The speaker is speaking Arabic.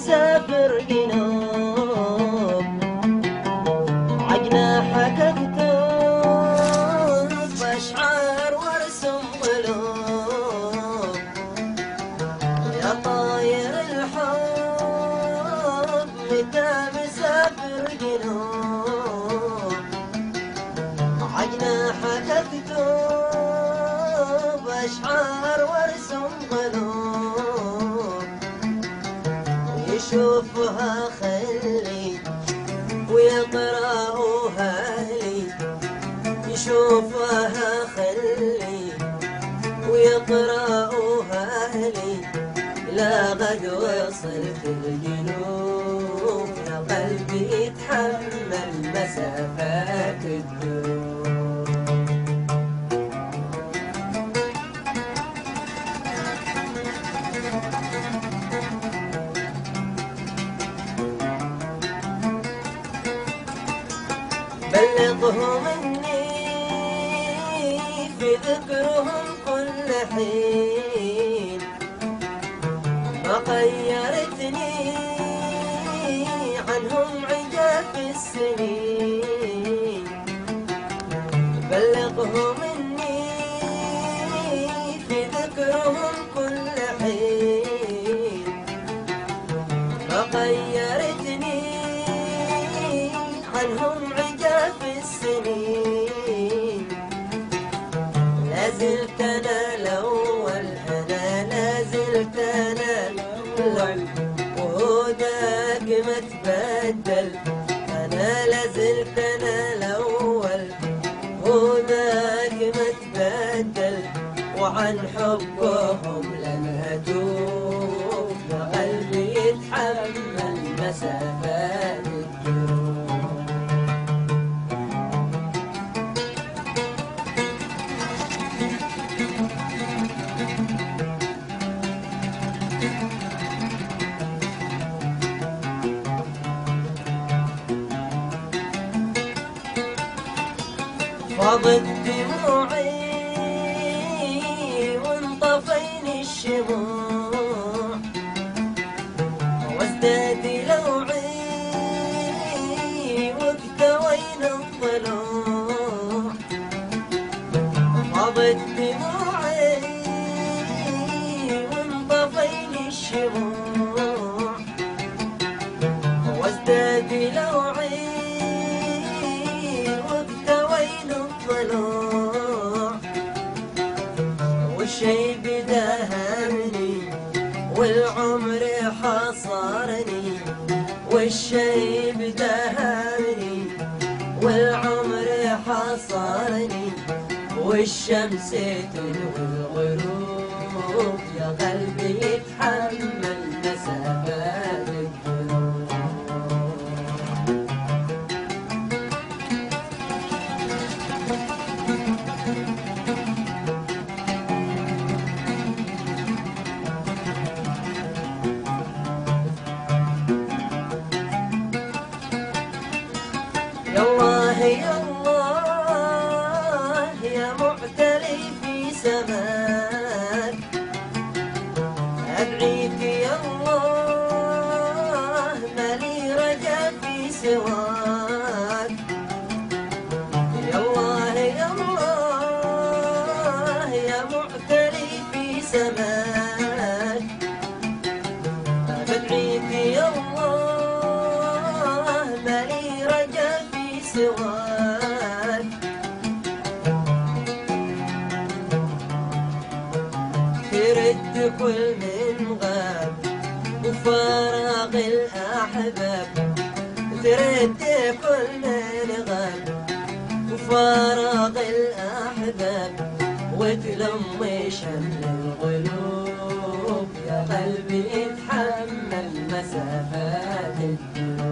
مسافر قلوب عجناحك اكتب اشعار وارسم قلوب يا طاير الحب متى مسافر قلوب عجناحك اكتب اشعار وارسم قلوب يشوفها خلي ويقرأوها لي يشوفها خلي ويقرأوها لي لا قد وصلت الجنوب يا قلبي يتحمل مسافات الدروب بلغهم اني في ذكرهم كل حين ما غيرتني عنهم عجاف السنين بلغهم اني في ذكرهم كل حين ما غيرتني عنهم عجاف السنين لازلت انا الاول انا لازلت انا الاول وهداك ما تبدل انا لازلت انا الاول وهداك ما تبدل وعن حبهم لن اتوب يا قلبي يتحمل مسافات فاضت دموعي وانطفيني الشموع وازداد لوعي واكتوينا الضلوع فاضت دموعي وانطفيني الشموع وازداد لوعي والشيب دهمني والعمر حصرني والشيب دهمني والعمر حصرني والشمس تلوي الغروب يا قلبي يتحمل مسافات الدروب يا الله يا الله يا معتلي في سماك أدعيك يا الله ما لي رجا في سواك يا الله يا الله يا معتلي في سماك أدعيك يا الله ما لي رجا سواك ترد كل من غاب وفراغ الأحباب ترد كل من غاب وفراغ الأحباب وتلم شمل القلوب يا قلبي اتحمل مسافات الدروب